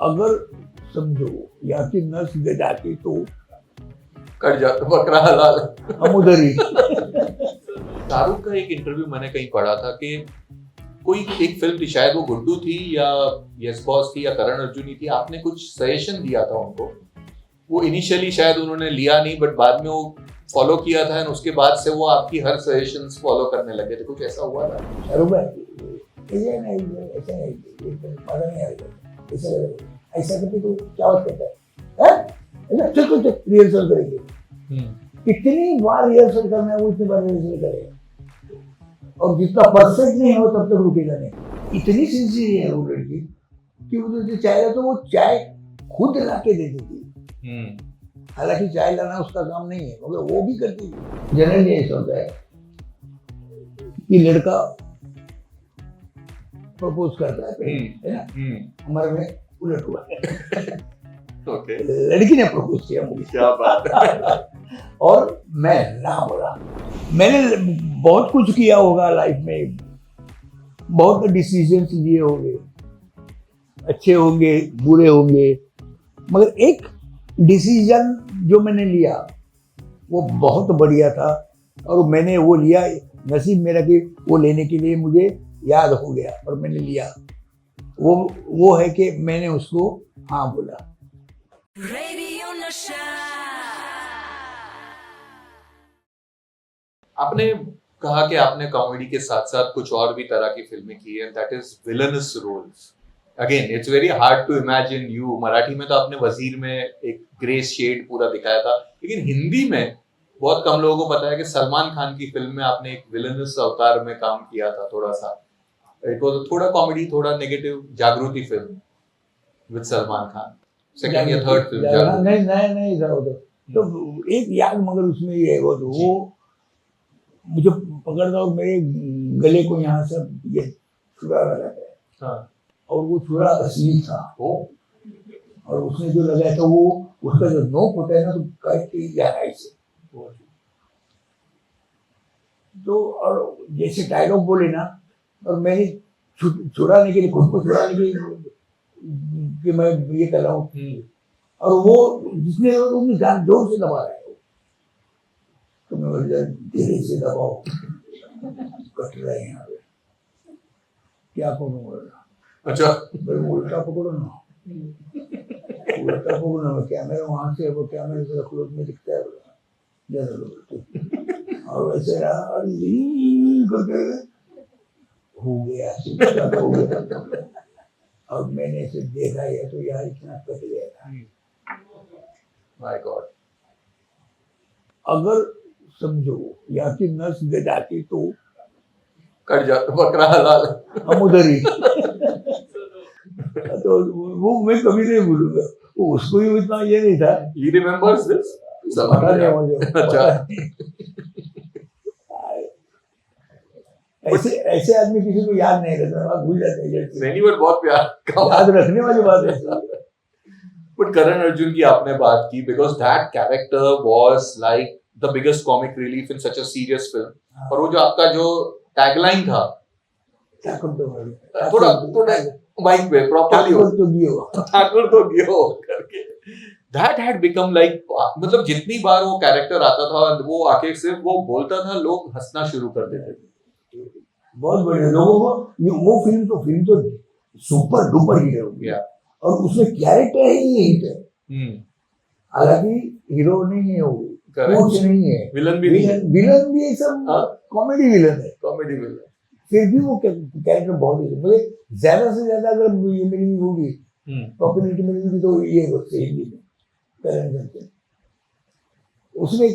अगर समझो यहाँ की नस जाती तो कट जाता बकरा हलाल। हम उधर ही। शाहरुख का एक इंटरव्यू मैंने कहीं पढ़ा था कि कोई एक फिल्म थी, शायद वो गुड्डू थी या यस बॉस थी या करण अर्जुन ही थी, आपने कुछ सजेशन दिया था उनको, वो इनिशियली शायद उन्होंने लिया नहीं बट बाद में वो फॉलो किया था, और उसके बाद से वो आपकी हर सजेशंस फॉलो करने लगे थे, कुछ ऐसा हुआ था? शाहरुख भाई ये नहीं, ऐसा नहीं, मजा नहीं आएगा, ऐसा करके तो क्या बात करता है? चल रिहर्सल करेंगे, कितनी बार रिहर्सल करना है वो इतनी बार रिहर्सल करेगा, और जितना परफेक्ट नहीं हो तब तक रुकेगा नहीं। इतनी सिंसियर है वो लड़की कि वो जो चाय तो वो चाय खुद ला के देती थी। हालांकि चाय लाना उसका काम नहीं है मगर वो भी करती थी। जनरली ऐसा होता है कि लड़का प्रपोज करता है ना, हमारे में उलट हुआ है। ओके, लड़की ने प्रपोज किया मुझे, क्या बात है। और मैं ना बोला। मैंने बहुत कुछ किया होगा लाइफ में, बहुत डिसीजंस लिए होंगे, अच्छे होंगे बुरे होंगे, मगर एक डिसीजन जो मैंने लिया वो बहुत बढ़िया था, और मैंने वो लिया, नसीब मेरा कि वो लेने के लिए मुझे याद हो गया और मैंने लिया। वो है कि मैंने उसको हाँ बोला। आपने कहा कि आपने कॉमेडी के साथ साथ कुछ और भी तरह की फिल्में की है, that is villains roles. Again it's very hard to imagine you. Marathi में तो आपने वजीर में एक ग्रे शेड पूरा दिखाया था, लेकिन हिंदी में बहुत कम लोगों को पता है कि सलमान खान की फिल्म में आपने एक विलनस अवतार में काम किया था। थोड़ा सा इट वाज थोड़ा कॉमेडी थोड़ा नेगेटिव, जागृति film with Salman Khan, second या थर्ड फिल्म। नहीं तो एक याद मगर उसमें ये है वो मुझे पकड़ता और मेरे गले को यहाँ से ये छुरा लगा था, और वो छुरा असली था, और उसने जो लगाया था वो उसका जो नोक होता है ना, तो काटती गहराई से तो, और जैसे डायलॉग बोले ना, और मैंने छुड़ाने के लिए, खुद को छुड़ाने के लिए कि मैं ये कर रहा हूँ, और वो जिसने उन्हें जान जोर से दबा रहा है, तो मैं धीरे से दबाओ, कट रहा है यहाँ पे, क्या करूँ? अच्छा, उल्टा पकड़ो ना, उल्टा पकड़ो ना, कैमरा वहां से, वो कैमरे से क्लोज में दिखता है और वैसे करके हो गया, और मैंने इसे देखा है तो यार इतना कट गया था। माय गॉड, अगर समझो यहाँ की नस जाती तो कट जाता बकरा हलाल। हम उधर ही। तो वो मैं कभी नहीं भूलूंगा, उसको भी इतना ये नहीं था। He remembers this? पता नहीं मुझे। अच्छा, ऐसे आदमी किसी को याद नहीं रहता, भूल जाते हैं। नहीं बट बहुत प्यार याद रखने वाली बात है। बट करण अर्जुन की आपने बात की, because that character was like the biggest comic relief in such a serious film. और वो जो आपका जो टैगलाइन था, थोड़ा माइक पे प्रॉपर्ली ठाकुर तो गियो करके, that had become like, मतलब जितनी बार वो कैरेक्टर आता था वो आके सिर्फ वो बोलता था, लोग हंसना शुरू कर देते थे। बहुत बढ़िया, लोगों को वो फिल्म तो सुपर डुपर हिट है, और उसमें कैरेक्टर ही हिट है। हालांकि हीरो नहीं है वो, कोच नहीं है, विलन भी है, सब कॉमेडी विलन है, फिर भी वो कैरेक्टर बहुत ही, मुझे ज्यादा से ज्यादा अगर ये मिली होगी पॉपुलरिटी मिलेगी तो ये हिंदी में करण से, उसमें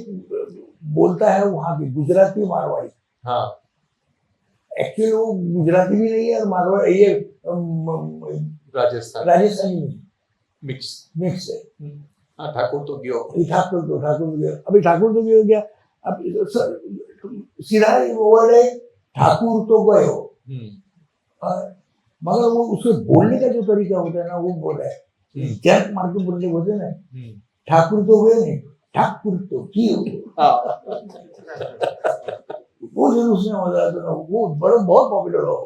बोलता है वहां की गुजराती मारवाड़ी। हाँ, एक्चुअली वो गुजराती भी नहीं है और मारवाड़ी, ये राजस्थानी मिक्स है। हाँ, ठाकुर तो गयो, अभी ठाकुर तो गयो गया, अब सीधा वर्ड है ठाकुर तो गयो, मगर वो उसके बोलने का जो तरीका होता है ना, वो बोल रहा है जैक मार के बोलने होते हैं ना, ठाकुर तो गए नहीं, ठाकुर तो कियो। वो जो उसने मजा आता ना, वो बड़ा बहुत पॉपुलर हो।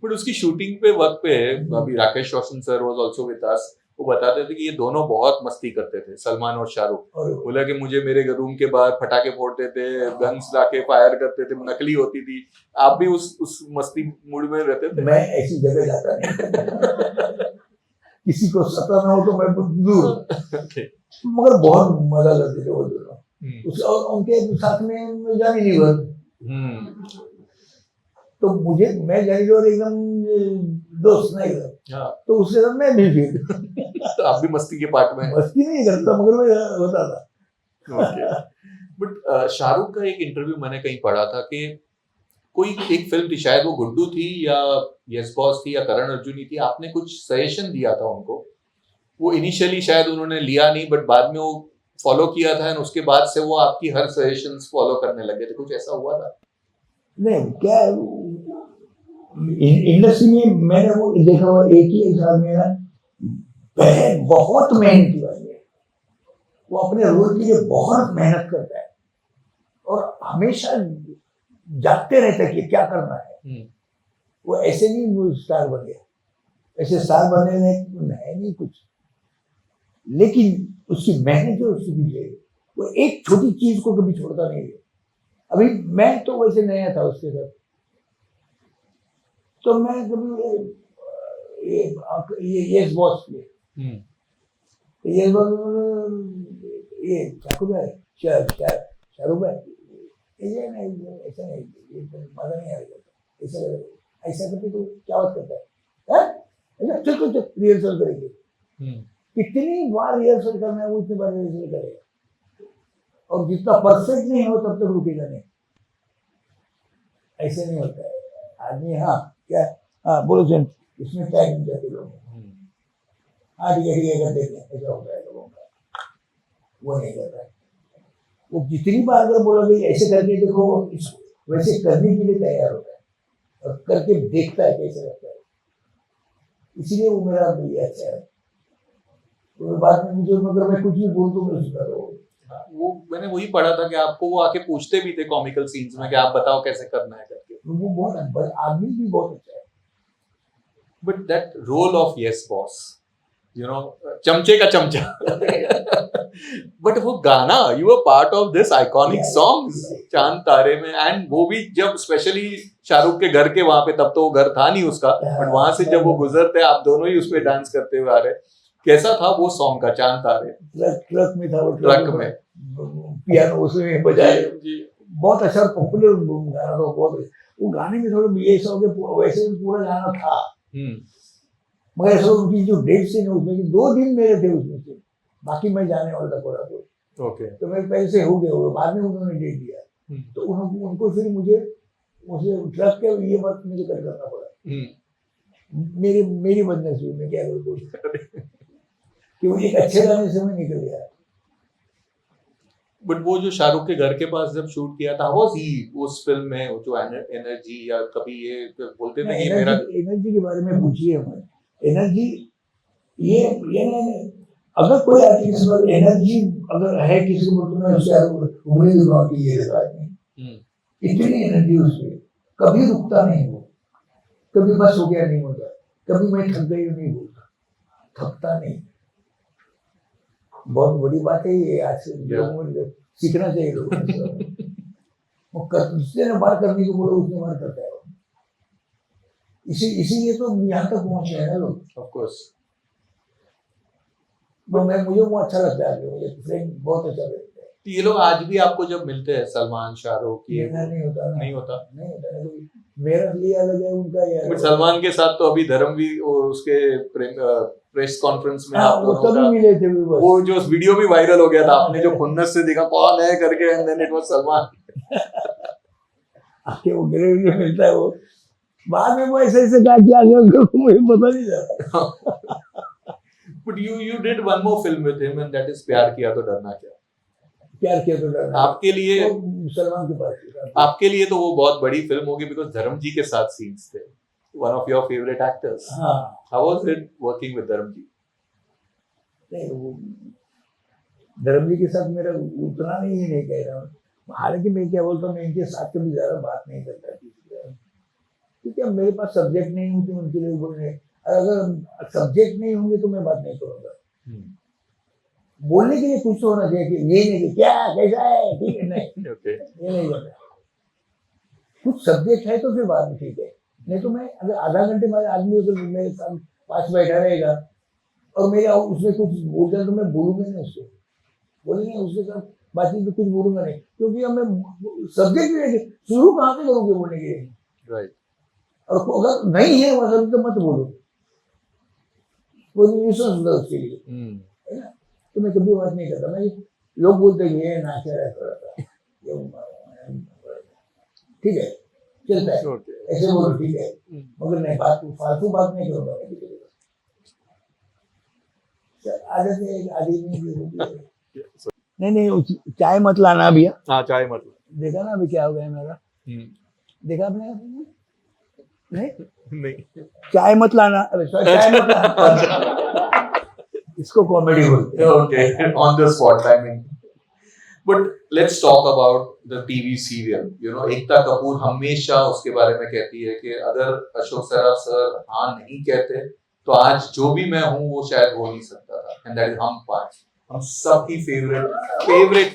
बट उसकी शूटिंग पे वक्त पे अभी Rakesh Roshan sir was also with us, वो बताते थे कि ये दोनों बहुत मस्ती करते थे, सलमान और शाहरुख। और बोला कि मुझे मेरे रूम के बाहर पटाखे फोड़ते थे, गन्स लाके फायर करते थे, नकली होती थी। आप भी उस मस्ती मूड में रहते थे? मैं ऐसी जगह जाता नहीं किसी को सताना हो तो मैं दूर, Okay. मगर बहुत मजा करते थे वो दोनों। हम्म। और उनके साथ में जानी लीवर, हम्म। तो मुझे, मैं जानी लीवर एकदम दोस्त नहीं था, हाँ। तो उसके साथ मैं भी फिर तो आप भी मस्ती के पार्ट में? मस्ती नहीं करता मगर मैं होता था। ओके। बट शाहरुख का एक इंटरव्यू मैंने कहीं पढ़ा था कि कोई एक फिल्म थी, शायद वो गुड्डू थी या यस बॉस थी या करण अर्जुनी थी, आपने कुछ सजेशन दिया था उनको, वो इनिशियली शायद उन्होंने लिया नहीं, बट बाद में वो फॉलो किया था, और उसके बाद से वो आपकी हर सजेशंस फॉलो करने लगे थे, कुछ ऐसा हुआ था? नहीं क्या, इंडस्ट्री में मैंने वो देखा हुआ एक ही इंसान मेरा बहुत मेहनती वाली है, वो अपने रोल के लिए बहुत मेहनत करता है और हमेशा जागते रहता है कि क्या करना है। वो ऐसे नहीं वो स्टार बन गया, ऐसे स्टार बनने में है नहीं कुछ, लेकिन उसकी मेहनत जो उसकी पीछे है, वो एक छोटी चीज को कभी छोड़ता नहीं है। अभी मैं तो वैसे नया था उसके साथ, तो मैं कभी ये यस बॉस किए, यस बॉस ये ठाकुर है शाहरुख भाई, ये नहीं ऐसा नहीं, ये मजा नहीं आएगा, ऐसा ऐसा करके तो क्या बात करता है, चल रिहर्सल करेंगे, कितनी बार रिहर्सल करना है वो इतनी बार रिहर्सल करेगा, और जितना परफेक्ट नहीं हो तब तक रुकेगा नहीं, ऐसे नहीं होता है आदमी। हाँ क्या, हाँ बोलो सर, इसमें क्या नहीं जाते लोग, हाँ ठीक है कर देते हैं, ऐसा होता है लोगों का, वो नहीं करता है। वो जितनी बार अगर बोला भाई ऐसे करके देखो, वैसे करने के लिए तैयार होता है और करके देखता है कैसे लगता है, इसलिए वो मेरा भी अच्छा है। तो बाद में मुझे, मगर मैं कुछ भी बोल दूं मैं उसका वो मैंने वही पढ़ा था कि आपको वो आके पूछते भी थे कॉमिकल सीन्स में कि आप बताओ कैसे करना है करके। वो बहुत आदमी भी बहुत अच्छा है। But that role of yes boss, you know, चमचे का चमचा बट वो गाना, you were part of this iconic songs Chand Taare में, एंड वो भी जब स्पेशली शाहरुख के घर के वहां पे, तब तो वो घर था नहीं उसका, बट वहां से जब वो गुजरते आप दोनों ही उस पे डांस करते हुए आ रहे, कैसा था वो सॉन्ग का चांद तारे? ट्रक में था वो, ट्रक में पियानो उसमें बजाए, बहुत अच्छा पॉपुलर गाना था बहुत। वो गाने में थोड़ा ये सब वैसे पूरा गाना था, मगर ऐसा उनकी जो डेट से ना उसमें 2 दिन मेरे थे उसमें से, बाकी मैं जाने वाला था पूरा कोई। ओके। तो मेरे पैसे हो गए, बाद में उन्होंने डेट दिया, तो उनको फिर मुझे ट्रक के ये बात मुझे करना पड़ा, मेरी बदनसीबी में क्या करूँ कि वो एक अच्छे गाने से मैं निकल गया। बट वो जो शाहरुख के घर के पास जब शूट किया था, वो ही उस फिल्म में वो जो एनर्जी, या कभी ये बोलते थे कि मेरा एनर्जी के बारे में पूछिए हमें, एनर्जी ये अगर कोई आर्टिस्ट पर एनर्जी अगर है किसी को, तो मैं उससे उंगली दिखा के ये दिखा नहीं, इतनी एनर्जी उसमें, कभी रुकता नहीं वो, कभी बस हो गया नहीं होता, कभी मैं थक गई नहीं बोलता, थकता नहीं। बहुत बड़ी बात है ये, आज से लोगों को सीखना चाहिए लोगों को। वो जिसने बात करने को बोलो उसने बात करता है, इसीलिए तो यहाँ तक पहुंचे हैं लोग। Of course. मुझे वो अच्छा लगता है, मुझे फ्रेंड बहुत अच्छा लगता है। तो ये लोग आज भी आपको जब मिलते हैं, सलमान शाहरुख, ये नहीं होता ना, नहीं होता मेरा ये अलग है, उनका ये अलग। सलमान के साथ तो अभी धर्मवीर उसके प्रेस कॉन्फ्रेंस में आप वो तभी मिले थे, वो जो वीडियो भी वायरल हो गया था, आपने जो खुन्नस से देखा कौन है करके, and then it was Salman. आके वो गले मिलता है, वो बाद में वो ऐसे क्या किया मुझे पता नहीं चला। But you did one more film with him, and that is प्यार किया तो डरना क्या। प्यार किया तो डरना आपके लिए, सलमान के पास, आपके लिए तो वो बहुत बड़ी फिल्म होगी, बिकॉज धर्म जी के साथ सीन्स थे, one of your favorite actors. हाँ। How was it working with धर्म जी? नहीं, वो धर्म जी के साथ मेरा उतना नहीं कह रहा हूँ, हालांकि मैं क्या बोलता हूँ, मैं इनके साथ कभी ज्यादा बात नहीं करता किसी से, क्योंकि अब मेरे पास सब्जेक्ट नहीं होंगे उनके लिए बोल रहे, अगर सब्जेक्ट नहीं होंगे तो मैं बात नहीं करूँगा। बोलने के लिए कुछ तो होना चाहिए कि ये नहीं कि क्या कैसा है, ठीक है, नहीं ओके ये नहीं करना। कुछ सब्जेक्ट है तो फिर बात में ठीक है, नहीं तो मैं अगर आधा घंटे बाद आदमी अगर मेरे साथ पास बैठा रहेगा और मेरा उसमें कुछ बोल दिया तो मैं बोलूंगा नहीं उसको, बोलेंगे उसके साथ बातचीत तो कुछ बोलूंगा नहीं, क्योंकि अब मैं सब्जेक्ट नहीं शुरू कहाँ से करूँगे बोलने के लिए। राइट और अगर नहीं है वह सब्जेक्ट तो मत बोलो, वो न्यूसेंस होता है उसके लिए, है ना। तो मैं कभी बात नहीं करता। मैं लोग बोलते हैं ये नाचा रहता है, ठीक है चलता है, ऐसे बोलो ठीक है, मगर नहीं बात फालतू बात नहीं करूँगा मैं किसी के। आदत है आदि नहीं नहीं चाय मत लाना अभी। हाँ चाय मत देखा ना अभी क्या हो गया मेरा, देखा आपने नहीं नहीं चाय मत लाना, अरे चाय मत लाना इसको कॉमेडी बोलते हैं। okay on the spot I mean but let's talk about the TV serial you know Ekta Kapoor हमेशा उसके बारे में कहती है कि अगर अशोक सराफ सर हाँ नहीं कहते तो आज जो भी मैं हूँ वो शायद हो नहीं सकता था and that is हम पांच, हम सबकी फेवरेट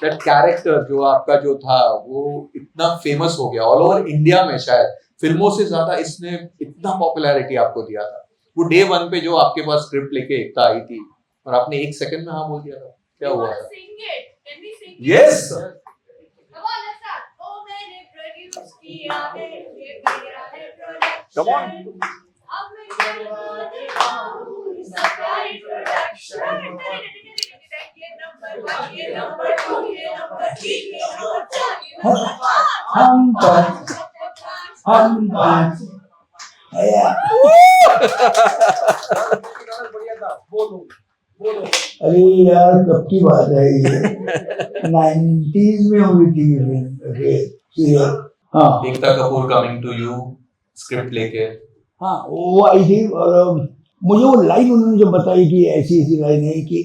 that character जो आपका जो था वो इतना फेमस हो गया ऑल ओवर इंडिया में, शायद फिल्मों से ज्यादा इसने इतना पॉपुलैरिटी आपको दिया था। वो डे वन पे जो आपके पास स्क्रिप्ट लेके एकता आई थी और आपने 1 सेकंड में हाँ बोल दिया था, क्या हुआ था? यस कम ऑन हम पाँच अरे यार कब की बात है ये 90s में हुई थी। हाँ Ekta Kapoor coming to you script लेके, हाँ वो आई थी और मुझे वो लाइन उन्होंने जो बताई कि ऐसी ऐसी लाइन है कि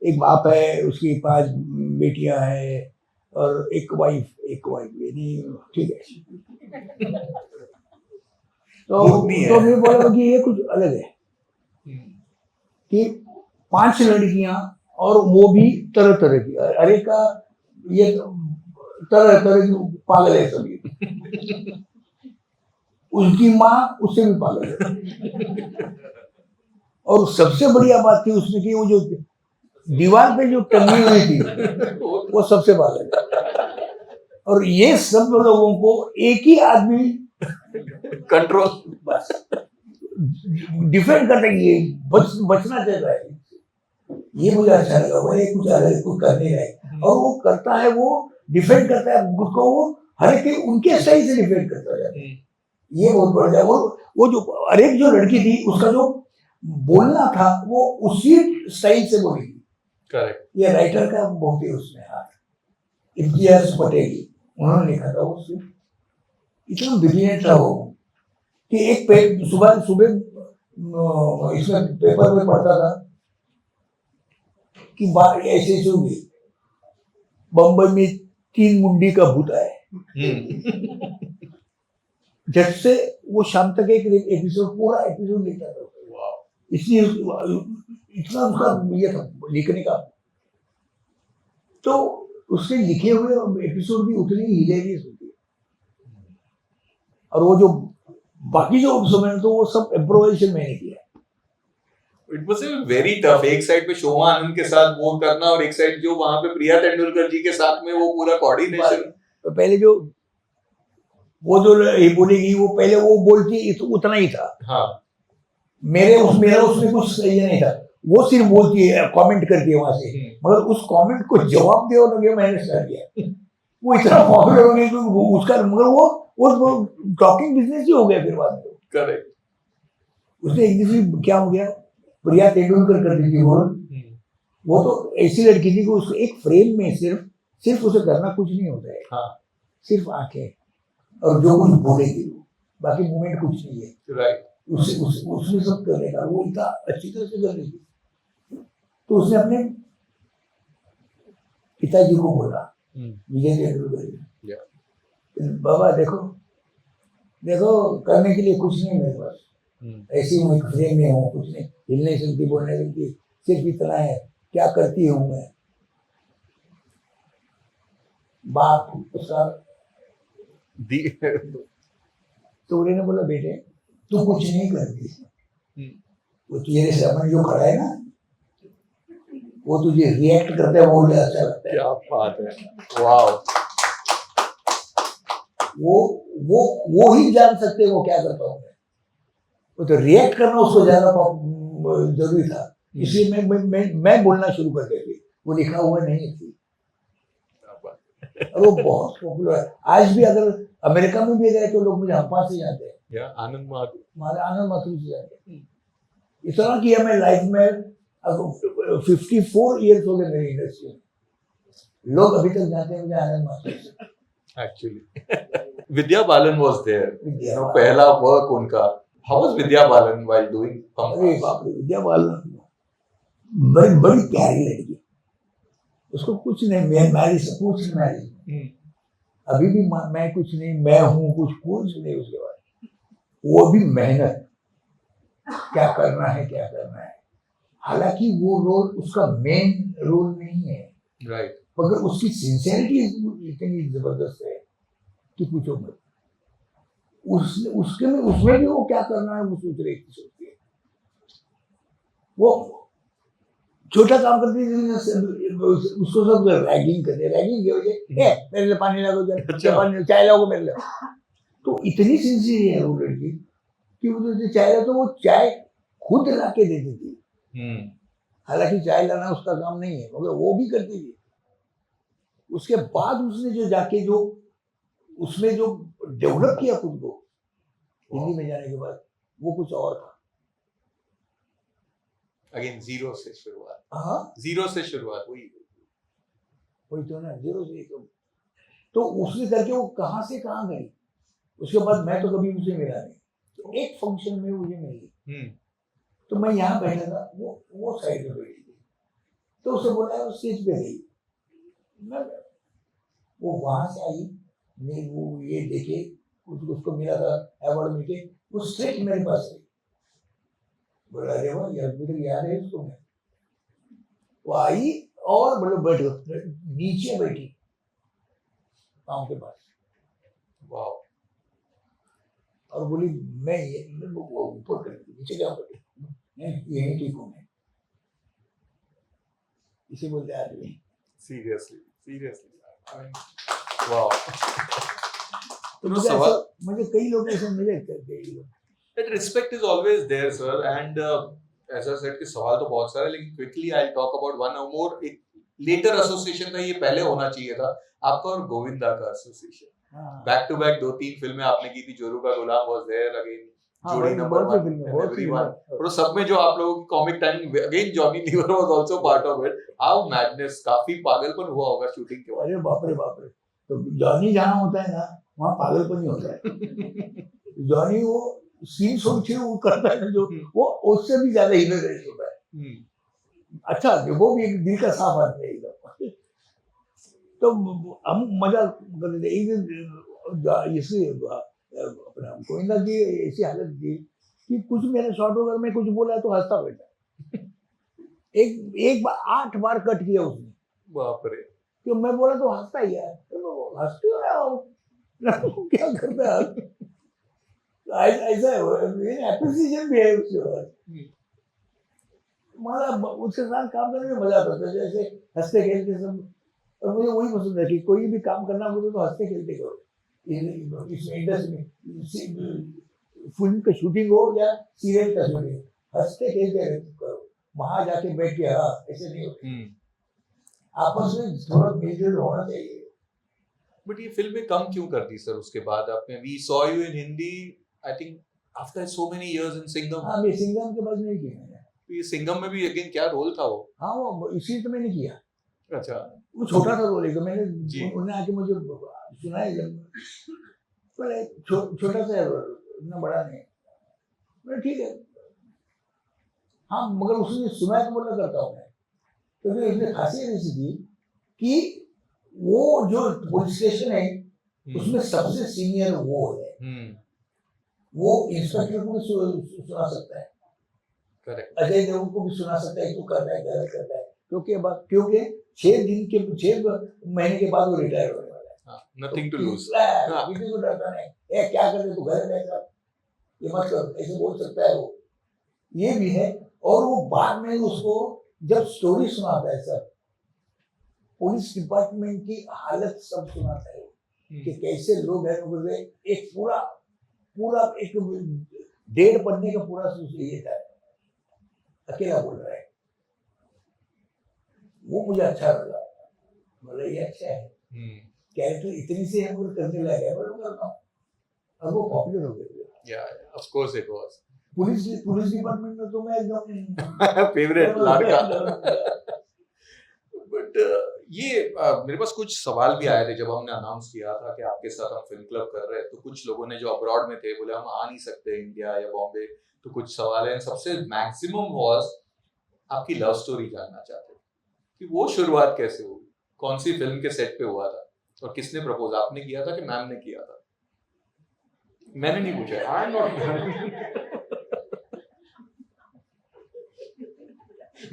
एक बाप है उसकी 5 बेटियां हैं और एक वाइफ यानी ठीक है। तो मैं बोला कि ये कुछ अलग है कि 5 लड़कियां और वो भी तरह तरह की, अरे का ये तरह तरह की पागल है सभी, उनकी माँ उससे भी पागल है। और सबसे बढ़िया बात थी उसमें कि वो जो दीवार पे जो टंगी हुई थी वो सबसे पागल है। और ये सब लोगों को एक ही आदमी कंट्रोल बस डिफेंड करने के लिए बचना चाहता है। ये मुझे अच्छा लगा, वो कुछ अलग कुछ कर नहीं रहे और वो करता है, वो डिफेंड करता है खुद को, वो हर एक उनके सही से डिफेंड करता है। ये बहुत बढ़िया। वो जो हर एक जो लड़की थी उसका जो बोलना था वो उसी स्टाइल से बोली। करेक्ट। ये राइटर का बहुत ही उसमें हाथ, इम्तियाज पटेल उन्होंने लिखा था उससे, इतना ब्रिलियंट था वो कि एक सुबह इसमें पेपर में पढ़ता था कि बात ऐसे होगी, बम्बई में 3 मुंडी का भूत है। जब से वो शाम तक एक एपिसोड पूरा एपिसोड लिखता था, इसलिए इतना उसका ये था लिखने का। तो उसके लिखे हुए एपिसोड भी उतनी हिलेरियस होती है और वो जो बाकी जो एपिसोड तो वो सब इम्प्रोवाइजेशन मैंने किया। It was very tough। एक साइड पे शोमा आनंद के साथ वो करना और एक साइड जो वहां पे प्रिया तेंदुलकर जी के साथ में वो पूरा कोऑर्डिनेशन। तो पहले जो वो जो ये बोलेगी वो पहले वो बोलती तो उतना ही था। हाँ। मेरा उसमें कुछ सही नहीं था, वो सिर्फ बोलती है कमेंट करती है वहां से, मगर उस कमेंट को जवाब दे और मैंने स्टार्ट किया। वो इतना पॉपुलर हो गया कि उसका मगर वो टॉकिंग बिजनेस ही हो गया फिर बाद में। करेक्ट। उसने एक दिन क्या हो गया, प्रिया तेंदुलकर करती थी वो तो ऐसी लड़की थी कि उसको एक फ्रेम में सिर्फ उसे करना कुछ नहीं होता है। हाँ। सिर्फ आंखें और जो कुछ बोलेगी बाकी मूवमेंट कुछ नहीं है। राइट। उसने सब करने का वो इतना अच्छी तरह से कर रही थी। तो उसने अपने पिताजी को बोला, विजय तेंदुलकर, बाबा देखो देखो करने के लिए कुछ नहीं मेरे पास, ऐसी मैं फ्रेम में हूँ, कुछ नहीं, हिल नहीं सकती, बोल नहीं सकती, सिर्फ इतना है क्या करती हूँ मैं। बाप उसका तो उन्होंने बोला बेटे तू कुछ नहीं करती, वो तुझे सामने जो खड़ा है ना वो तुझे रिएक्ट करता है, वो मुझे अच्छा लगता है। क्या बात है, वाह। वो ही जान सकते हैं वो क्या करता हूँ मैं, वो तो रिएक्ट करना उसको ज्यादा जरूरी था, इसलिए मैं बोलना शुरू कर देती, वो लिखा हुआ नहीं थी। और वो बहुत पॉपुलर है आज भी, अगर अमेरिका में भी गए तो लोग मुझे हम्पा से जाते हैं, आनंद माथुर, हमारे आनंद माथुर से जाते हैं। इतना किया मैं लाइफ में, 54 ईयर्स हो गए मेरी इंडस्ट्री में, लोग अभी तक जाते हैं मुझे आनंद माथुर से। Actually Vidya Balan was there, Vidya नो पहला वर्क उनका। How was Vidya Balan while doing अरे बाप रे, विद्या बालन बड़ी बड़ी प्यारी लड़की, उसको कुछ नहीं, मैं मैरिज कुछ मैरिज अभी भी मैं कुछ नहीं, मैं हूँ कुछ नहीं उसके बाद, वो भी मेहनत, क्या करना है क्या करना है। हालांकि वो रोल उसका मेन रोल नहीं है, राइट, मगर उसकी सिंसेरिटी इतनी जबरदस्त है कि पूछो मत। उसमें भी वो क्या करना है वो सोचती है। वो छोटा काम करती है, उसको सब रैगिंग करते, रैगिंग की वजह मेरे लिए पानी ला दो, चाय लाओ मेरे लिए। तो इतनी सिंसियर है वो लड़की कि वो चाय ला तो वो चाय खुद ला के देती थी। हालांकि चाय लाना उसका काम नहीं है, मगर वो भी करती थी। उसके बाद उसने जो जाके जो उसमें जो डेवलप किया खुद को हिंदी में जाने के बाद, वो कुछ और था। अगेन जीरो से शुरुआत, हाँ जीरो से शुरुआत हुई, वही तो ना, जीरो से तो उसने करके वो कहाँ से कहाँ गई। उसके बाद मैं तो कभी उसे मिला नहीं, तो एक फंक्शन में मुझे मिली, तो मैं यहाँ बैठा था, वो साइड में बैठी थी, तो उसे बोला वो स्टेज पे गई, वो वहां से आई, नहीं वो ये देखे उसको मिला था अवार्ड मिलके, वो स्ट्रेट मेरे पास आई, बोला अरे वाह यार मुझे याद है इसको। मैं वो आई और बोले बैठ गए, नीचे बैठी पाँव के पास, वाह, और बोली मैं वो ऊपर कर नीचे क्या बैठी, यही ठीक हूँ मैं, इसे बोलते आदमी। सीरियसली वाह। तो मुझे कई लोग ऐसे मिले, कई लोग। That respect is always there, sir, and as I said कि सवाल तो बहुत सारे, लेकिन quickly I'll talk about one more. एक later association था, ये पहले होना चाहिए था आपका और गोविंदा का association. Back to back 2-3 फिल्में आपने की थी, जोरू का गुलाम was there again, जोड़ी नंबर 1 and everyone. और सब में जो आप लोगों की comic timing, again Johnny Lever was also part of it. How madness, काफी पागलपन हुआ होगा शूटिंग के बाद। अरे बाप रे, तो जॉनी जहाँ होता है ना वहाँ पागलपन ही होता है। जॉनी वो सीन सोच वो करता है जो, वो उससे भी ज्यादा हिलेरियस होता है। अच्छा वो भी एक दिल का साफ आदमी है एकदम। तो हम मजा कर रहे थे एक दिन, इसलिए अपना गोविंदा की ऐसी हालत थी कि कुछ मेरे शॉर्ट वगैरह में कुछ बोला तो हंसता बैठा। एक बार 8 बार कट किया उसने, बाप रे, कि मैं बोला तो हंसता ही है, तो हंसते हो क्या करता है ऐसा एप्रिसिएशन भी है उसके बाद। मला उसके साथ काम करने में मजा आता था, जैसे हंसते खेलते सब, और मुझे वही पसंद है कि कोई भी काम करना मुझे तो हंसते खेलते करो। इस इंडस्ट्री में फिल्म का शूटिंग हो या सीरियल का शूटिंग, हंसते खेलते करो, वहां जाके बैठ के हाँ ऐसे नहीं होते, आपस में थोड़ा मेजर होना चाहिए। बट ये फिल्में कम क्यों कर दी सर उसके बाद आपने? We saw you in Hindi I think after so many years in Singham. हाँ मैं सिंघम के बाद नहीं किया मैंने। तो ये सिंघम में भी अगेन क्या रोल था वो? हाँ वो इसी तो मैंने किया। अच्छा, वो छोटा सा रोल है, तो मैंने उन्होंने आके मुझे सुनाया जब, बोले छोटा सा रोल, इतना बड़ा नहीं, बोले ठीक है। हाँ मगर उसने सुनाया तो बोला करता हूँ मैं, क्योंकि इसमें खासियत ऐसी थी कि वो जो पुलिस स्टेशन है उसमें सबसे सीनियर वो है, वो इंस्पेक्टर को भी सुना सकता है, करेक्ट। अजय देवगन को भी सुना सकता है, तू कर रहा है गलत कर रहा है, क्योंकि 6 महीने के बाद वो रिटायर होने वाला है। Nothing to lose. किसी को डरता नहीं, ए क्या कर रहे तू, घर बैठा, ये मत कर, ऐसे बोल सकता है वो, ये भी है। और वो बाद में उसको जब स्टोरी सुनाता है सर, पुलिस डिपार्टमेंट की हालत सब सुनाता है कि कैसे लोग हैं, बोले एक पूरा एक 1.5 पन्ने का पूरा ये था, अकेला बोल रहा है, वो मुझे अच्छा लगा, बोले ये अच्छा है, कैरेक्टर इतनी से हम लोग करने लगे, और वो पॉपुलर हो गए। Yeah, of course it was. Police department में तो मैं एकदम फेवरेट लड़का। बट ये मेरे पास कुछ सवाल भी आए थे जब हमने अनाउंस किया था कि आपके साथ हम फिल्म क्लब कर रहे हैं, तो कुछ लोगों ने जो अब्रॉड में थे बोले हम आ नहीं सकते इंडिया या बॉम्बे, तो कुछ सवाल है। सबसे मैक्सिमम वाज आपकी लव स्टोरी जानना चाहते कि वो शुरुआत कैसे हुई, कौन सी फिल्म के सेट पे हुआ था और किसने प्रपोज, आपने किया था कि मैम ने किया था? मैंने नहीं पूछा, आई एम नॉट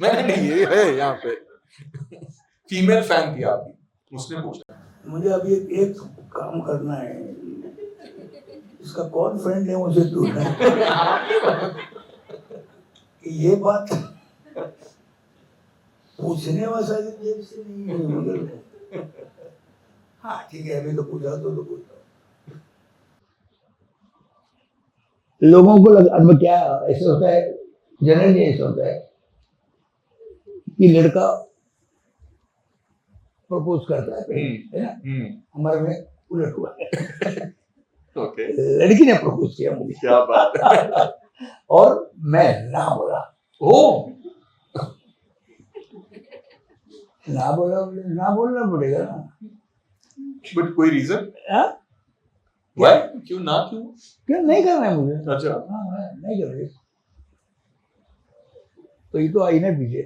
मैंने नहीं, ये है यहाँ पे फीमेल फैन थी आपकी, उसने पूछा। मुझे अभी एक काम करना है, इसका कौन फ्रेंड है मुझे ढूंढना है। ये बात पूछने वाला जेब से नहीं है, मगर हाँ ठीक है, अभी तो पूछा तो पूछा। लोगों को अब क्या ऐसा होता है, जनरली ऐसा होता है कि लड़का प्रपोज करता है ना, हमारे में उलट हुआ है। ओके, लड़की ने प्रपोज किया मुझे, क्या बात है। और मैं ना बोला, ना बोलना पड़ेगा ना। बट कोई रीजन? व्हाई? क्यों ना, क्यों नहीं करना है मुझे? अच्छा, नहीं कर रहे, तो ये तो आई ना पीछे।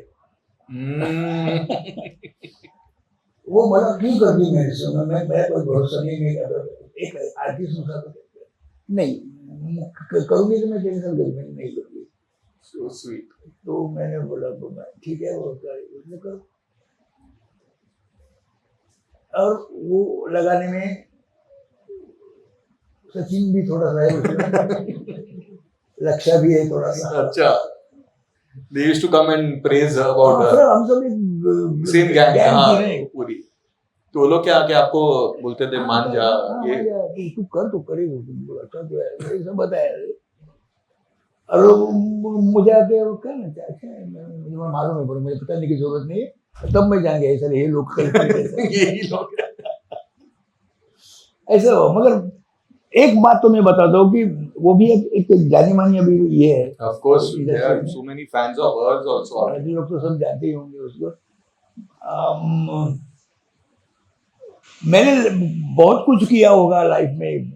वो बोला क्यों कर दी मेरे से, मैं कोई भरोसा नहीं करता, एक आर्टिस्ट नहीं करूंगी तो मैं टेंशन करूंगी, नहीं करूंगी। So sweet. तो मैंने बोला तो मैं ठीक है, वो उसने करो, और वो लगाने में सचिन भी थोड़ा सा है, लक्ष्य भी है थोड़ा सा। अच्छा, they used to come and praise about her। हम सब same gang, हाँ पूरी। तो वो लोग क्या आपको बोलते थे मान जा, ये तू कर तो करेगा, अच्छा तो है, ये सब बताया। और मुझे आके वो कहना चाहिए, मुझे मालूम है, मुझे बताने की जरूरत नहीं है, तब मैं जान गया सर ये लोग यही लोग ऐसा हो। मगर एक बात तो मैं बताता हूँ कि वो भी एक जानी मानी अभी ये है। Of course, there are so many fans of hers also. लोग तो सब जानते ही होंगे उसको। मैंने बहुत कुछ किया होगा लाइफ में,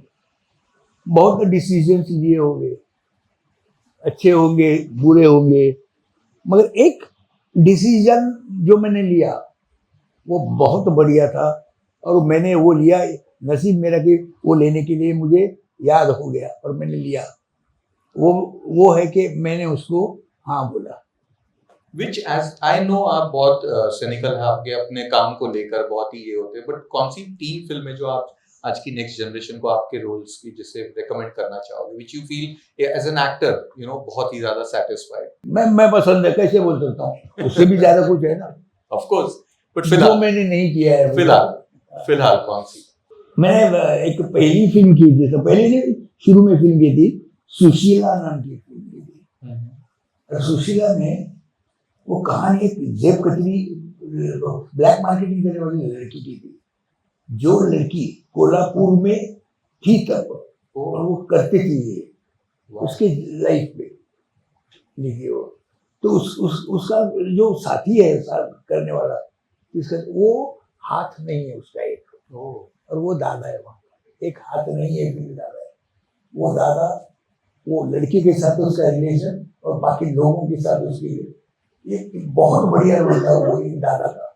बहुत डिसीजंस लिए होंगे, अच्छे होंगे बुरे होंगे, मगर एक डिसीजन जो मैंने लिया वो बहुत बढ़िया था, और मैंने वो लिया, नसीब मेरा कि वो लेने के लिए मुझे याद हो गया और मैंने लिया। वो है कि मैंने उसको हाँ बोला। Which as I know आप बहुत cynical है, आपके अपने काम को लेकर बहुत ही ये होते हैं, बट कौन सी 3 फिल्में जो आप आज की नेक्स्ट जनरेशन को आपके रोल्स की जिसे रेकमेंड करना चाहोगे, which you feel as an actor you know बहुत ही ज्यादा satisfied? मैं पसंद है, कैसे बोल सकता हूँ, उससे भी ज्यादा कुछ है ना। Of course, but फिलहाल जो मैंने नहीं किया है, फिलहाल कौन सी? मैंने एक पहली फिल्म की थी, तो पहले नहीं शुरू में फिल्म की थी, सुशीला नाम की फिल्म की थी। सुशीला में वो कहानी एक जेब कतरी ब्लैक मार्केटिंग करने वाली लड़की की थी, जो लड़की कोल्हापुर में थी तब, और वो करती थी ये उसके लाइफ में लिखी हो। तो उसका जो साथी है करने वाला, इसका वो हाथ नहीं है उसका एक, और वो दादा है, वहाँ एक हाथ नहीं है, फिर दादा है। वो दादा वो लड़की के साथ उसका रिलेशन और बाकी लोगों के साथ उसकी, ये बहुत बढ़िया रोल था वो दादा का।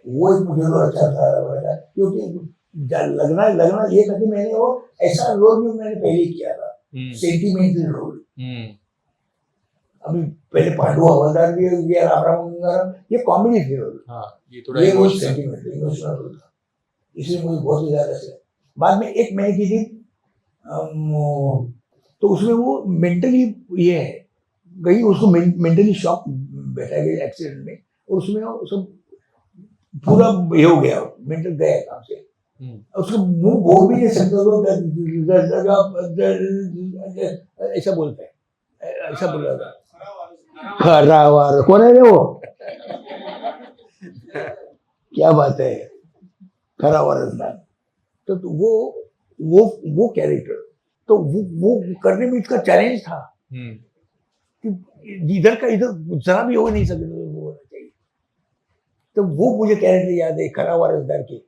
वो एक मुझे रोल अच्छा था, क्योंकि लगना ये था कि मैंने वो ऐसा रोल भी मैंने पहले किया था, सेंटिमेंटल रोल। अभी पहले पांडु हवलदार भी हो गया, राम राम गंगाराम, ये कॉमेडी थी रोल, ये थोड़ा ये role emotional sentimental emotional role था, इसलिए मुझे बहुत ही ज्यादा से। बाद में एक मैंने की थी तो उसमें वो मेंटली ये है गई, उसको मेंटली शॉक बैठा गया एक्सीडेंट में, और उसमें वो सब पूरा ये हो गया, मेंटल गया काम से, उसको मुंह बोल भी नहीं सकता, तो ऐसा बोलता है, ऐसा बोल रहा था, खरावार कौन है रे वो, क्या बात है, खरावार। तो वो कैरेक्टर तो वो करने में इसका चैलेंज था कि इधर का इधर जरा भी हो नहीं सकता, वो होना चाहिए। तो वो मुझे कैरेक्टर याद है, खरावारसदार की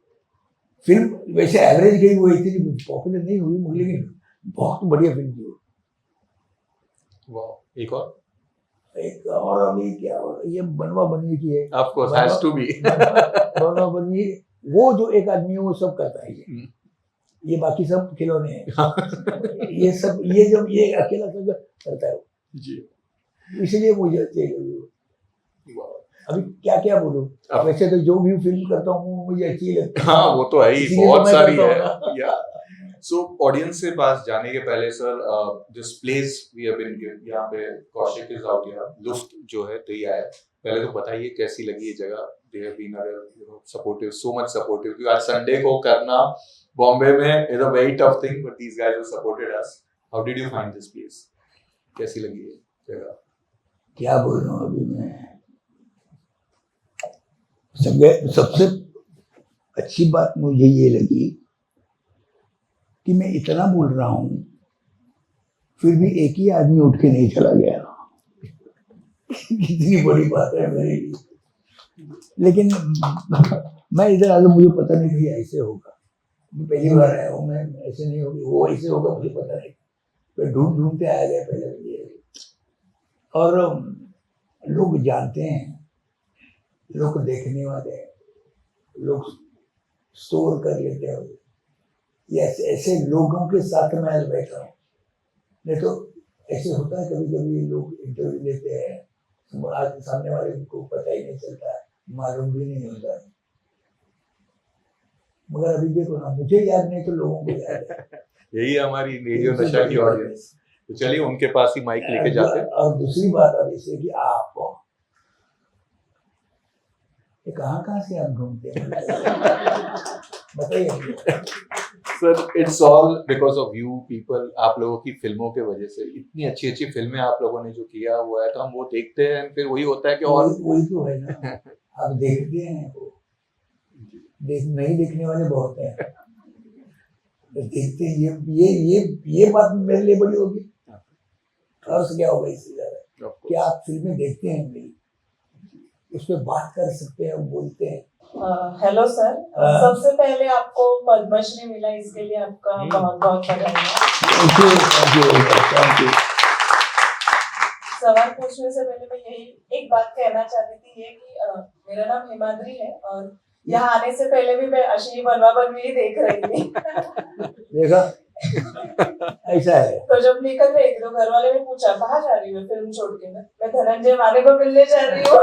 फिल्म वैसे एवरेज गई, वो इतनी पॉपुलर नहीं हुई, लेकिन बहुत बढ़िया फिल्म थी वो। एक और अभी क्या ये बनवा बनवी की है, of course has to be Banwa Banwi, वो जो एक आदमी है वो सब करता है, ये बाकी सब खिलौने हैं ये सब, ये जब ये अकेला सब करता है जी, इसलिए मुझे अभी क्या बोलूं, वैसे तो जो भी फिल्म करता हूँ मुझे अच्छी लगती है। हाँ वो तो है ही, इसीलिए बहुत तो मैं सारी करता है। सो ऑडियंस के पास जाने के पहले sir, this place we have been given, यहाँ पे Kaushik is out here, Luft जो है तो ये आया, पहले तो बताइए कैसी लगी ये जगह, they have been supportive, so much supportive, क्योंकि आज संडे को करना बॉम्बे में is a very tough thing, but these guys have supported us. How did you find this place, कैसी लगी ये जगह? क्या बोल रहा हूँ अभी मैं, सबसे अच्छी बात मुझे ये लगी कि मैं इतना बोल रहा हूं फिर भी एक ही आदमी उठ के नहीं चला गया कितनी बड़ी बात है मेरे लिए। लेकिन मैं इधर आगे मुझे पता नहीं कि ऐसे होगा, मैं पहली बार आया हूँ, मैं ऐसे नहीं होगी, वो ऐसे होगा मुझे पता नहीं, मैं ढूंढते आया गया पहले मुझे। और लोग जानते हैं, लोग देखने वाले हैं, लोग स्टोर कर लेते हैं, ये ऐसे लोगों के साथ मैं आज बैठा हूँ। नहीं तो ऐसे होता है कभी कभी लोग इंटरव्यू लेते हैं, आज सामने वाले को पता ही नहीं चलता, मालूम भी नहीं होता, मगर अभी देखो ना, मुझे याद नहीं तो लोगों को याद है। यही हमारी रेडियो नशा की ऑडियंस। तो चलिए उनके पास ही माइक लेके जाते हैं। और दूसरी बात अब इसे कि आप कहाँ से आप ढूंढते हैं बताइए sir, it's all because of you people, आप लोगों की फिल्मों के वजह से, इतनी अच्छी अच्छी फिल्में आप लोगों ने जो किया हुआ है, तो हम वो देखते हैं, फिर वही होता है कि और वही तो है ना, आप देखते हैं वो, नहीं देखने वाले बहुत हैं, देखते ये बात मेरे लिए बड़ी होगी, अर्थ क्या होगा इससे ज्यादा कि आप फिल्में देखते हैं मेरी, उस पर बात कर सकते हैं, बोलते हैं। हेलो सर, सबसे पहले आपको पद्मश्री मिला, इसके लिए आपका बहुत बहुत धन्यवाद। सवाल पूछने से पहले मैं यही एक बात कहना चाहती थी, ये कि मेरा नाम हिमाद्री है और यहाँ आने से पहले भी मैं अश्विनी बनवा बनवी ही देख रही थी देखा ऐसा है। तो जब निकल रही थी तो घर वाले ने पूछा कहाँ जा रही हो फिल्म छोड़ के, मैं धनंजय माने को मिलने जा रही हूँ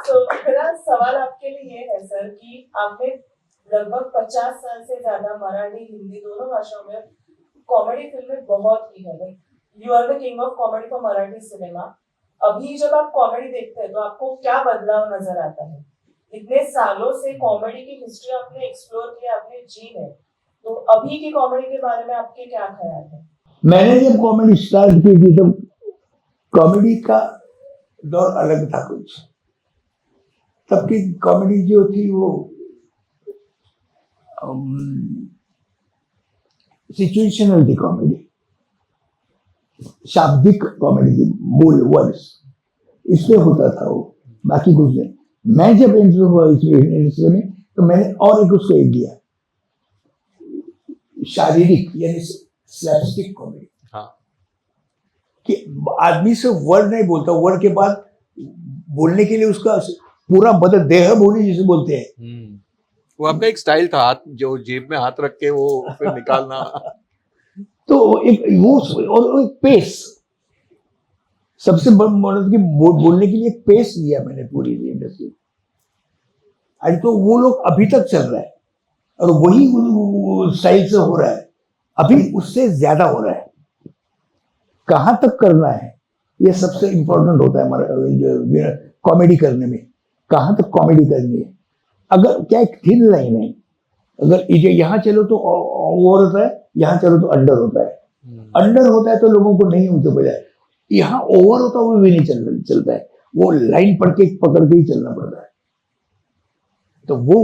तो मेरा सवाल आपके लिए ये है सर कि आपने लगभग 50 साल से ज्यादा मराठी हिंदी दोनों भाषाओं में कॉमेडी फिल्में बहुत की है, you are the king of comedy for Marathi cinema. अभी जब आप कॉमेडी देखते हैं तो आपको क्या बदलाव नजर आता है? इतने सालों से कॉमेडी की हिस्ट्री आपने एक्सप्लोर किया, आपने जी है, तो अभी की कॉमेडी के बारे में आपके क्या ख्याल है? मैंने जब कॉमेडी स्टार्ट की थी तो कॉमेडी का दौर अलग था कुछ, तब की कॉमेडी जो थी वो सिचुएशनल थी, कॉमेडी शाब्दिक कॉमेडी थी, मूल वर्ड्स इसमें होता था वो, बाकी कुछ नहीं। मैं जब एंटर हुआ इसमें में तो मैंने और एक उसको एक दिया, शारीरिक यानी स्लैपस्टिक कॉमेडी, कि आदमी से वर्ड नहीं बोलता, वर्ड के बाद बोलने के लिए उसका पूरा बदल, देह बोली जिसे बोलते हैं, वो आपका एक स्टाइल था, हाथ जो जेब में हाथ रख के वो फिर निकालना तो एक वो और एक पेस, सबसे मतलब कि बोलने के लिए एक पेस दिया मैंने पूरी इंडस्ट्री। आज तो वो लोग अभी तक चल रहा है और वही स्टाइल से हो रहा है, अभी उससे ज्यादा हो रहा है। कहाँ तक करना है ये सबसे इंपॉर्टेंट होता है हमारा कॉमेडी करने में, कहाँ तक कॉमेडी करनी है। अगर क्या एक थिन लाइन है, अगर यहाँ चलो तो ओवर होता है, यहाँ चलो तो अंडर होता है। अंडर होता है तो लोगों को नहीं होते बजाय, यहाँ ओवर होता है वो भी नहीं चलता है, वो लाइन पकड़ के ही चलना पड़ता है। तो वो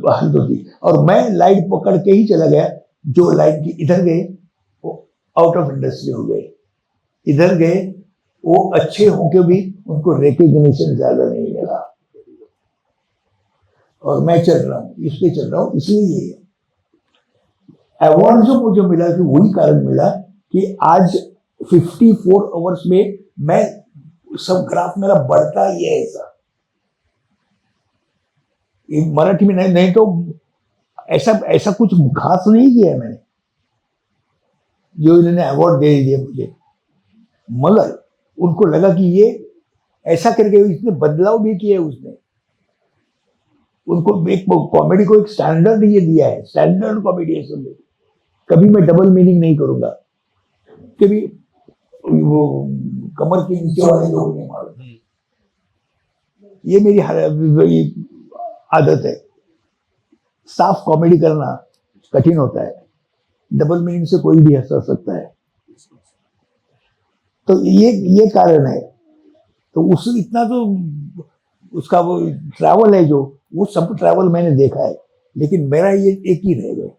हालत होती। और मैं लाइन पकड़ के ही चला गया, जो लाइन की इधर गए वो आउट ऑफ इंडस्ट्री हो गए, इधर गए वो अच्छे होके भी उनको रिकग्निशन ज्यादा नहीं मिला। और मैं चल रहा हूँ, इसलिए चल रहा हूँ, इसलिए ये अवार्ड जो मुझे मिला कि वही कारण मिला कि आज 54 आवर्स में मैं सब ग्राफ मेरा बढ़ता ही है। ऐसा मराठी में नहीं तो ऐसा कुछ खास नहीं किया है मैंने जो इन्होंने अवार्ड दे दिया मुझे, मगर उनको लगा कि ये ऐसा करके इसने बदलाव भी किया है। उसने उनको एक कॉमेडी को एक स्टैंडर्ड ये दिया है, स्टैंडर्ड कॉमेडी है सब। कभी मैं डबल मीनिंग नहीं करूंगा, कभी वो कमर के नीचे वाले लोग नहीं मारूंगा, ये मेरी आदत है। साफ कॉमेडी करना कठिन होता है, डबल मीनिंग से कोई भी हंस सकता है। तो ये कारण है। तो उस इतना तो उसका वो ट्रैवल है, जो वो सब ट्रैवल मैंने देखा है, लेकिन मेरा ये एक ही रह गया,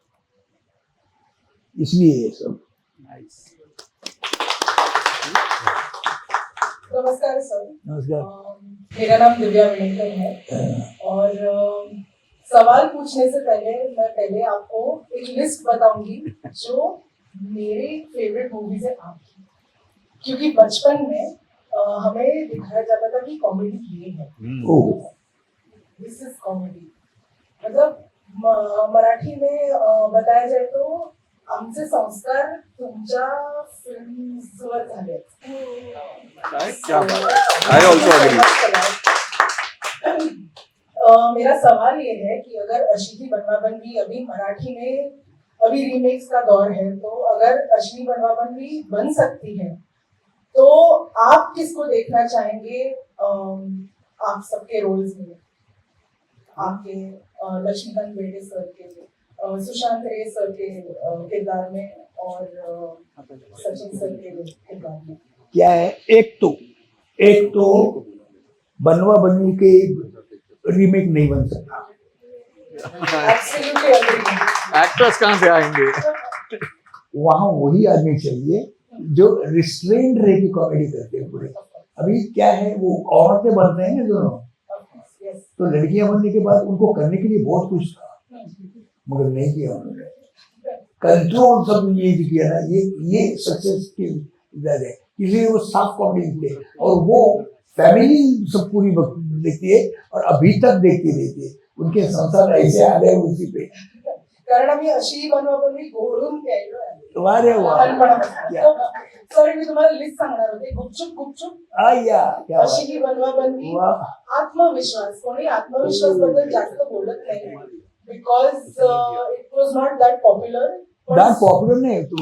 इसलिए ये सब। नमस्कार सर। नमस्कार। मेरा नाम दिव्या वेणुकर है और सवाल पूछने से मैं पहले आपको एक लिस्ट बताऊंगी जो मेरे फेवरेट मूवीज है आपकी, क्योंकि बचपन में हमें दिखाया जाता था कि कॉमेडी ये है, दिस इज कॉमेडी। मतलब मराठी में बताया जाए तो आमचे संस्कार तुमच्या फिल्म्सवर झाले। मेरा सवाल ये है कि अगर अश्विनी बनवाबनवी अभी मराठी में अभी रीमेक्स का दौर है, तो अगर अश्विनी बनवाबनवी बन सकती है तो आप किसको देखना चाहेंगे आप सबके रोल्स में? आपके लक्ष्मीकांत बेर्डे सर के, सुशांत रे सर के किरदार में और सचिन सर के किरदार में क्या है? एक तो बनवा बनवी के रीमेक नहीं बन सकता। एक्टर्स कहाँ से आएंगे? वहां वही आदमी चाहिए जो रिस्ट्रेंड रह की कॉमेडी करते हैं पूरे। अभी क्या है, वो औरतें बन रहे हैं दोनों, तो लड़कियां बनने के बाद उनको करने के लिए बहुत कुछ था, मगर नहीं किया उन्होंने। कंट्रोल सब ये किया ना, ये सक्सेस की वजह है, इसलिए वो साफ कॉमेडी थे और वो फैमिली सब पूरी वक्त देखती है और अभी तक देखती रहती है। उनके संसार ऐसे आ गए उसी पे, कारण आम्ही अशी बनवाबनवी घोळून प्यायलो आहे। वारे वाह, सॉरी मी तुम्हाला लिस्ट सांगणार होते। गुपचूप आया क्या अशी बनवाबनवी, आत्मविश्वास। कोणी आत्मविश्वास बद्दल जास्त बोलत नाही, because it was not that popular. That popular नाही, तो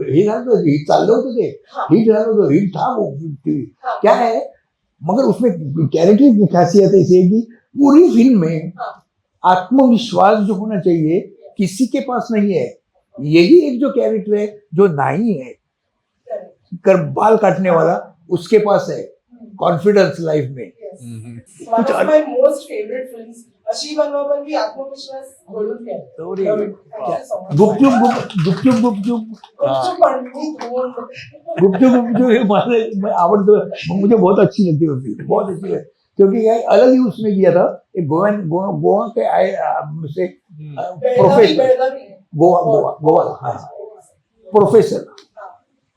हे झालं होतं, हिट चाललं होतं, ते हिट झालं होतं, हिट था वो। क्या है, मगर उसमें कैरेक्टर की खासियत ऐसी है कि पूरी फिल्म में आत्मविश्वास जो होना चाहिए किसी के पास नहीं है। यही एक जो कैरेक्टर है जो नहीं है, बाल काटने वाला, उसके पास है कॉन्फिडेंस लाइफ में। कुछ माय मोस्ट फेवरेट फिल्म्स अशी बनवाबनवी, आत्मविश्वास घोळून प्यायलो। गुपचुप आवड़ता, मुझे बहुत अच्छी लगती है फिल्म, बहुत अच्छी लगती, क्योंकि ये अलग ही उसमें किया था। एक गोवा के आए से प्रोफेसर, गोवा हाँ प्रोफेसर।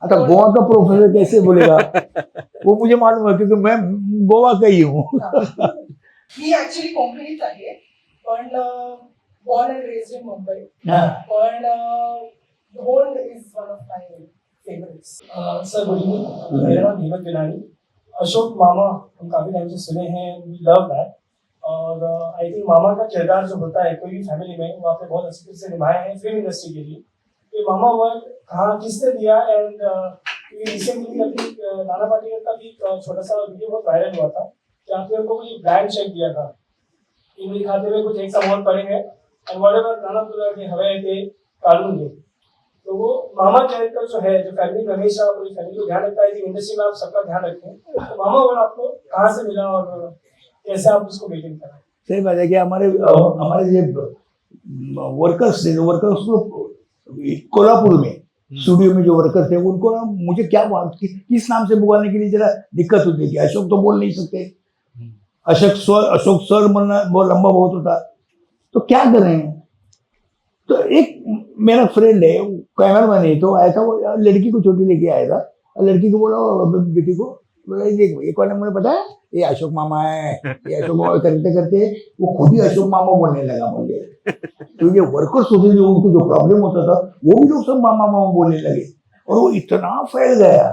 आता गोवा का प्रोफेसर कैसे बोलेगा वो मुझे मालूम है, क्योंकि मैं गोवा का ही हूँ। मी ऍक्च्युली कोकणीच आहे, पण born and raised in Mumbai. पण Bond is one of my favorites. Sir good evening, मेरा नाम दीपक गिलानी। अशोक मामा हम काफ़ी टाइम से सुने हैं, वी लव दैट। और आई थिंक मामा का किरदार जो होता है कोई भी फैमिली में, वो आपने बहुत अच्छे से निभाया है फिल्म इंडस्ट्री के लिए। तो मामा वर्ड कहाँ किसने दिया? एंड रिसेंटली अभी नाना पाटेकर का भी छोटा सा वीडियो बहुत वायरल हुआ था कि आपने उनको कोई ब्लैंक चेक दिया था, इनके खाते में कुछ एक अमाउंट पड़ेंगे एंड व्हाटएवर नाना बोला कि हमें दे कानून दे। तो वो मामा कैरेक्टर जो है, जो फैमिली में हमेशा पूरी फैमिली को ध्यान रखता है, इंडस्ट्री में आप सबका ध्यान रखें, तो मामा वर्ड आपको कहाँ से मिला और कैसे आप उसको मेंटेन करें? सही बात है कि हमारे जो वर्कर्स थे, को कोल्हापुर में स्टूडियो में जो वर्कर्स थे, उनको ना मुझे क्या बात किस नाम से बुलाने के लिए जरा दिक्कत होती थी। अशोक तो बोल नहीं सकते, अशोक सर बोलना बहुत लंबा बहुत होता, तो क्या करें। तो एक मेरा फ्रेंड है, कैमरामैन है, तो आया था, वो लड़की को छोटी लेके आया था, और लड़की को बोला, बेटी को बोला, देख ये कौन है, मुझे पता है, ये अशोक मामा है, ये अशोक मामा। करते करते वो खुद ही अशोक मामा बोलने लगा मुझे। तो ये वर्कर्स होते जो उनको जो प्रॉब्लम होता था, वो भी लोग सब मामा मामा बोलने लगे, और वो इतना फैल गया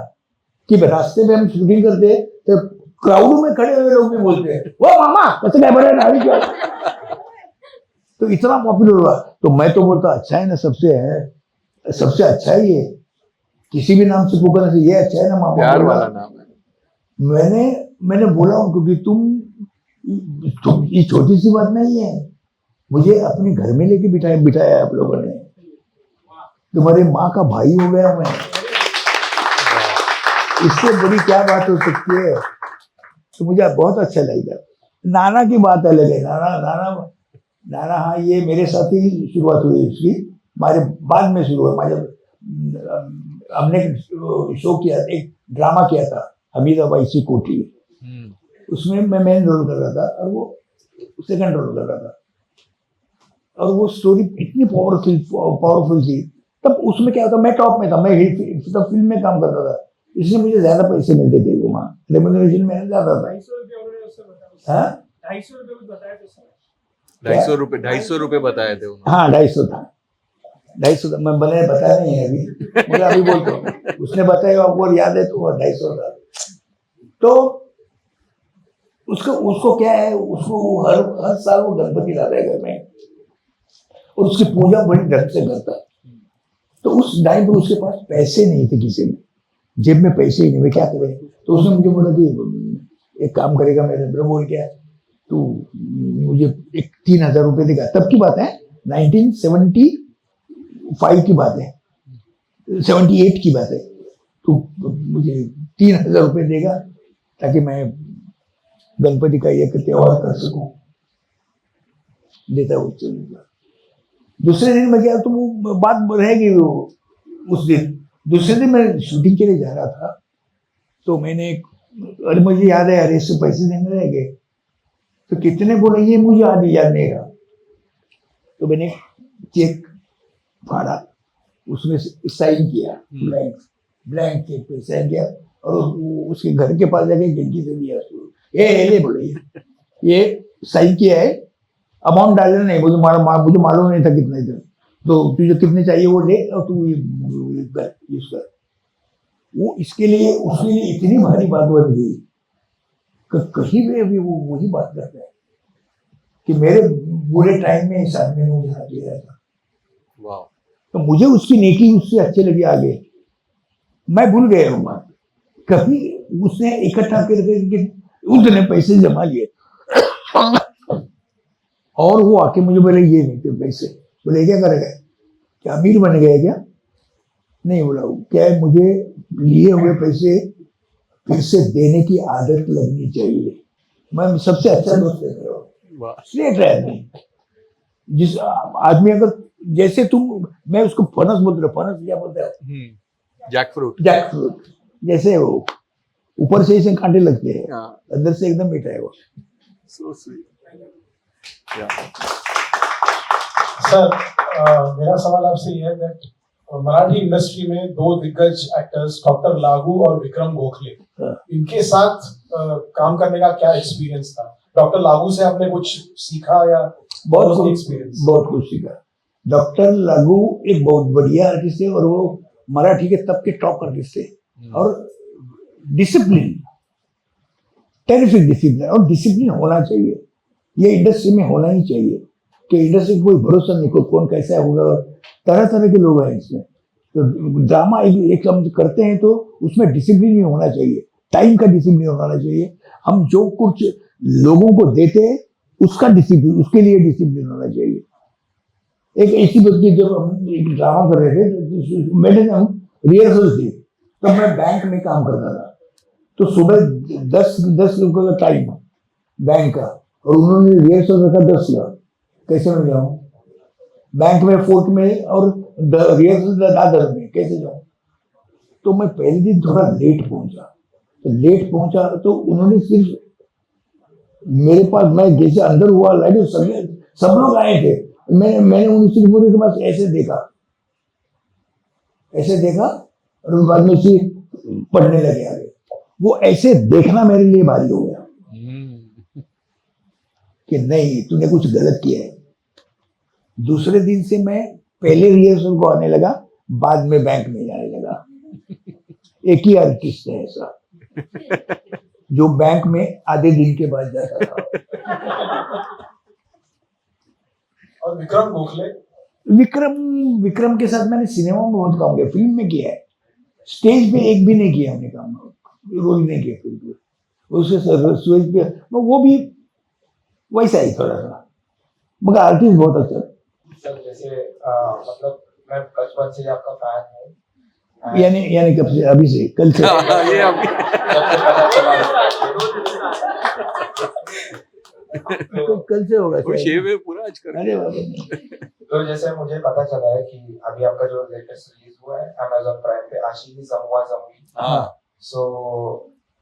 कि रास्ते में हम शूटिंग करते तो क्राउड में खड़े हुए लोग भी बोलते हैं, वो मामा कैसे क्या बड़ा नारी क्या। तो इतना पॉपुलर हुआ, तो मैं तो बोलता अच्छा है ना, सबसे अच्छा है ये, किसी भी नाम से पुकारने से ये अच्छा है ना, मामा प्यार वाला नाम है। मैंने बोला उनको कि तुम ये छोटी सी बात नहीं है, मुझे अपने घर में लेके बिठाया आप लोगों ने, तुम्हारे माँ का भाई हो गया मैं, इससे बड़ी क्या बात हो सकती है। तो मुझे बहुत अच्छा लगा। नाना की बात अलग है, नाना हाँ, ये मेरे साथ ही शुरुआत हुई उसकी, हमारे बाद में शुरू हुआ। हमने शो किया, एक ड्रामा किया था हमीदाबाई सी कोठी, उसमें मैं मेन रोल कर रहा था और वो सेकंड रोल कर रहा था, और वो स्टोरी इतनी पावरफुल थी। तब उसमें क्या होता, मैं टॉप में था, मैं तब फिल्म में काम करता था, इसलिए मुझे ज्यादा पैसे मिलते थे, वहाँ रेम्यूनरेशन में ज्यादा था। 250 रुपए बताए थे उन्होंने। हाँ 250 था, 250 था, मैं बताया नहीं है अभी, मुझे अभी बोलता हूँ, उसने बताया आपको याद है, तो वो 250 था। तो उसको क्या है, उसको हर साल वो गणपति लाता है घर में, और उसकी पूजा बड़ी ढंग से करता है। तो उस टाइम पर उसके पास पैसे नहीं थे, किसी में जेब में पैसे ही नहीं, वे क्या करे। तो उसने मुझे बोला कि एक काम करेगा, मेरे अंदर बोल क्या, तू मुझे एक 3000 रुपये देगा। तब की बात है, 1975 की बात है, 78 की बात है। तो मुझे 3000 रुपये देगा ताकि मैं गणपति का एक त्योहार कर सकूं, देता उससे। दूसरे दिन मैं गया तो वो बात रहेगी, उस दिन दूसरे दिन मैं शूटिंग के लिए जा रहा था, तो मैंने अरे मुझे याद है, अरे इससे पैसे देने रह गए, तो कितने बोले, ये मुझे आज याद नहीं रहा। तो मैंने चेक फाड़ा, उसमें साइन किया, ब्लैंक चेक पे साइन किया, और उसके घर के पास जाके खिड़की से दिया, ये ले बोले, ये साइन किया है, अमाउंट डालना नहीं, मुझे मालूम नहीं था कितना इधर, तो तुझे कितने चाहिए वो ले, और तू यूज कर। वो इसके लिए उसके लिए इतनी भारी बात बन गई कि कहीं भी अभी वो वही बात करता है कि मेरे बुरे टाइम में इस आदमी ने मुझे हाथ दिया था। तो मुझे उसकी नेकी उससे अच्छी लगी आगे, मैं भूल गया हूँ बात। कभी उसने इकट्ठा करके उसने पैसे जमा लिए, और वो आके मुझे बोले ये नहीं थे पैसे। बोले क्या करेगा, क्या अमीर बन गया क्या? नहीं, बोला क्या है, मुझे लिए हुए पैसे फिर से देने की आदत लगनी चाहिए। मैं सबसे अच्छा दोस्त है, स्ट्रेट है आदमी। जिस आदमी अगर जैसे तुम, मैं उसको फनस बोलते रहा, फनस क्या बोलते हैं, जैकफ्रूट जैसे वो ऊपर से इसे कांटे लगते हैं, अंदर से एकदम मीठा है वो। So sweet. सर मेरा सवाल आपसे ये है कि मराठी इंडस्ट्री में 2 दिग्गज एक्टर्स डॉक्टर लागू और विक्रम गोखले, इनके साथ काम करने का क्या एक्सपीरियंस था? डॉक्टर लागू से आपने कुछ सीखा या बहुत कुछ सीखा। डॉक्टर लागू एक बहुत बढ़िया आर्टिस्ट है और वो मराठी के तब के टॉप आर्टिस्ट है और डिसिप्लिन, टेरिफिक डिसिप्लिन, और डिसिप्लिन होना चाहिए, ये इंडस्ट्री में होना ही चाहिए कि इंडस्ट्री को कोई भरोसा नहीं, कोई कौन कैसा होगा, तरह तरह के लोग हैं इसमें। तो ड्रामा एक हम करते हैं तो उसमें डिसिप्लिन ही होना चाहिए, टाइम का डिसिप्लिन होना चाहिए। हम जो कुछ लोगों को देते हैं उसका डिसिप्लिन, उसके लिए डिसिप्लिन होना चाहिए। एक ऐसी व्यक्ति, जब हम एक ड्रामा कर रहे थे तो मैंने हम रिहर्सल थी, तब मैं बैंक में काम करता था, तो सुबह 10 लोगों का टाइम बैंक का, और उन्होंने रिहर्सल रखा 10 का, कैसे मैं जाऊँ बैंक में, फोर्ट में, और रिहर्सल दादर में, कैसे जाऊँ? तो मैं पहले दिन थोड़ा लेट पहुंचा, तो उन्होंने सिर्फ मेरे पास, मैं जैसे अंदर हुआ लाइट, सब लोग आए थे, मैंने उन सिर्फ के पास ऐसे देखा और बाद में से पढ़ने लगे आगे। वो ऐसे देखना मेरे लिए भारी हो गया कि नहीं, तूने कुछ गलत किया है। दूसरे दिन से मैं पहले रिहर्सल को आने लगा, बाद में बैंक में जाने लगा। एक ही आर्टिस्ट है ऐसा जो बैंक में आधे दिन के बाद जाता था। और विक्रम गोखले, विक्रम के साथ मैंने सिनेमा में बहुत काम किया, फिल्म में किया है, स्टेज पे एक भी नहीं किया हमने काम, रोल नहीं किया फिल्म पे, उसके स्टेज पे वो भी वैसा ही थोड़ा सा, मगर आर्टिस्ट बहुत अच्छा। सर जैसे मतलब मैं बचपन से ही आपका फैन हूँ, यानी कब से? अभी से? कल से? ये अभी तो कल से होगा वो शेव है पूरा आज कर। अरे बाबा, तो जैसे मुझे पता चला है कि अभी आपका जो लेटेस्ट रिलीज हुआ है Amazon प्राइम पे, आशिकी समूहा समूही, हाँ सो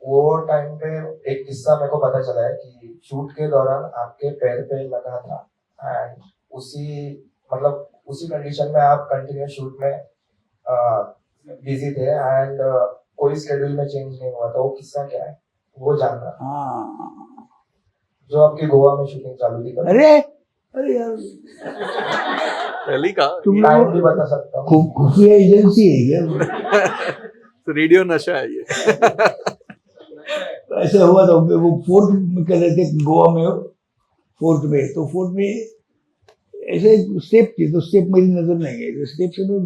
वो टाइम पे एक किस्सा मेरे को पता चला है कि शूट के दौरान आपके पैर पे लगा था, एंड उसी कंडीशन में आप कंटिन्यू शूट में बिजी थे, एंड कोई स्केड्यूल में चेंज नहीं हुआ था। वो किस्सा क्या है, वो जानना। हाँ, जो आपकी गोवा में शूटिंग चालू थी, अरे यार, पहली का तुम टाइम लोग भी बता सकता हूँ। खुफिया एजेंसी है क्या? तो रेडियो नशा है ये। ऐसा हुआ था, वो फोर्ट में कर रहे थे गोवा में, फोर्ट में ऐसे स्टेप थी, तो स्टेप मेरी नजर नहीं है, स्टेप से मैं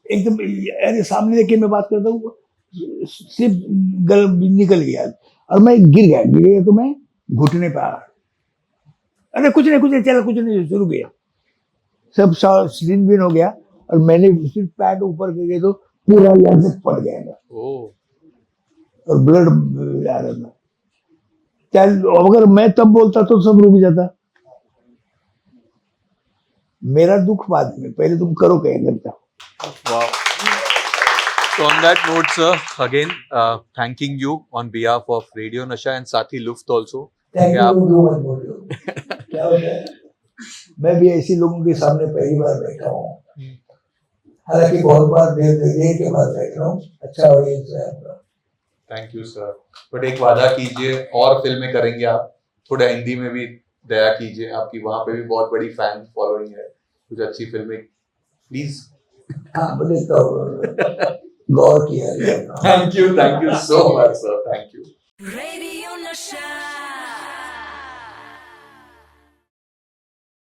एकदम अरे सामने देख के मैं बात करता हूँ, स्टेप निकल गया और मैं गिर गया तो मैं घुटने पे आ, अरे कुछ नहीं चला, कुछ नहीं, शुरू किया, सब स्क्रीन बिन हो गया और मैंने सिर्फ पैड ऊपर करके तो पूरा यहाँ से फट गया था और ब्लड आ रहा था। चल, अगर मैं तब बोलता तो सब रुक जाता। मेरा दुख बाद में, पहले तुम करो क्या करता। Wow. So on that note, sir, again thanking you on behalf of Radio Nasha and साथी लुफ्त also. थैंक क्या यू, मत बोलो। क्या होता है, मैं भी ऐसे लोगों के सामने पहली बार बैठा हूँ, हालांकि बहुत बार देर के बाद बैठ रहा हूँ। अच्छा ऑडियंस है आपका। Thank you sir. बट एक वादा कीजिए, और फिल्में करेंगे आप, थोड़ा हिंदी में भी दया कीजिए, आपकी वहाँ पे भी बहुत बड़ी फैन फॉलोइंग है, कुछ अच्छी फिल्में प्लीज। हाँ, मुझे तो गौर किया गया। Thank you so much sir, thank you. Radio Nasha.